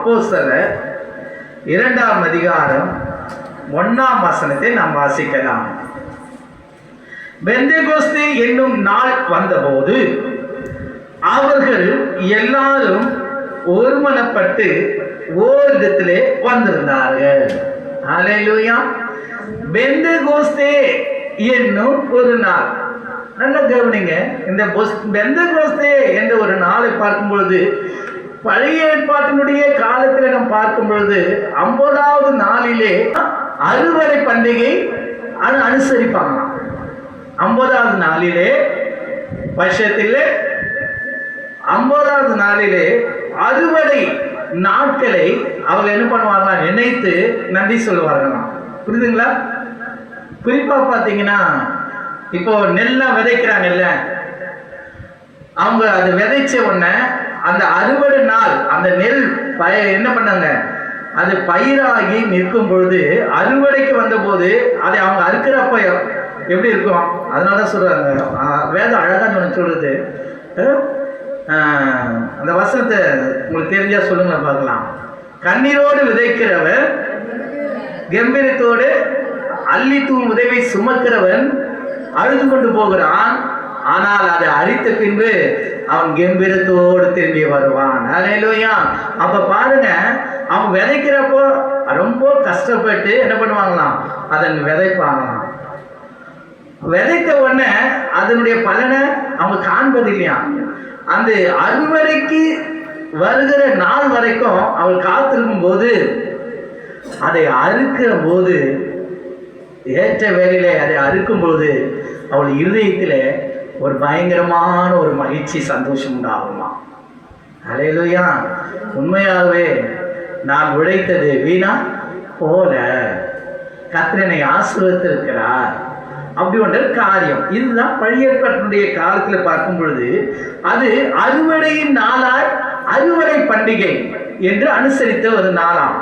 அப்போஸ்தலர் 2ஆம் அதிகாரம் 1ஆம் வசனத்தை நாம் வாசிக்கலாம். பெந்தெகோஸ்தே என்னும் நாள் வந்தபோது அவர்கள் எல்லாரும் ஒருமனப்பட்டு ஓரிடத்திலே வந்திருந்தார்கள். ஹல்லேலூயா. பெந்தெகோஸ்தே என்னும் ஒரு நாள். நல்ல கவனிங்க. இந்த பெந்தெகோஸ்தே என்ற ஒரு நாளை பார்க்கும் பொழுது பழைய ஏற்பாட்டினுடைய காலத்தில் நாம் பார்க்கும் பொழுது 50வது நாளிலே அறுவடை பண்டிகை அனுசரிப்பாங்க. 50வது நாளிலே வருஷத்திலே 50வது நாளிலே அறுவடை நாட்களை அவங்க என்ன பண்ணுவாங்க, நினைத்து நன்றி சொல்லுவார்களாம். புரியுதுங்களா? குறிப்பா பார்த்தீங்கன்னா, இப்போ நெல்லாம் விதைக்கிறாங்கல்ல, அவங்க அதை விதைச்ச உடனே அந்த அறுவடை நாள் அந்த நெல் என்ன பண்ணாங்க, அது பயிராகி நிற்கும் பொழுது அறுவடைக்கு வந்த போது அதை அவங்க அறுக்கிறப்ப எப்படி இருக்கும்? அதனால சொல்றாங்க, வேதம் அழகா சொல்றது. அந்த வசனத்தை உங்களுக்கு தெரிஞ்சா சொல்லுங்க பார்க்கலாம். கண்ணீரோடு விதைக்கிறவன் கம்பீரத்தோடு அள்ளி தூவும் உதவி சுமக்கிறவன் அழுது கொண்டு போகிறான், ஆனால் அதை அழித்த பின்பு அவன் கம்பீரத்தோடு திரும்பி வருவான். ஹல்லேலூயா. அப்ப பாருங்க, அவன் விதைக்கிறப்போ ரொம்ப கஷ்டப்பட்டு என்ன பண்ணுவாங்களாம், அதன் விதைப்பாங்களாம். விதைத்த உடனே அதனுடைய பலனை அவங்க காண்பது இல்லையா. அந்த அறுவடைக்கு வருகிற நாள் வரைக்கும் அவள் காத்திருக்கும் போது அதை அறுக்கிற போது, ஏற்ற வேலையிலே அதை அறுக்கும் போது அவள் இருதயத்தில் ஒரு பயங்கரமான ஒரு மகிழ்ச்சி, சந்தோஷம் உண்டாகுமா. ஹல்லேலூயா. உண்மையாகவே நான் உழைத்தது வீணா போல, கர்த்தர் ஆசீர்வதித்திருக்கிறார் அப்படி ஒன்ற காரியம். இதுதான் பழைய ஏற்பாட்டினுடைய காலத்தில் பார்க்கும் பொழுது அது அறுவடையின் நாளாய் அறுவடை பண்டிகை என்று அனுசரித்த ஒரு நாளாம்.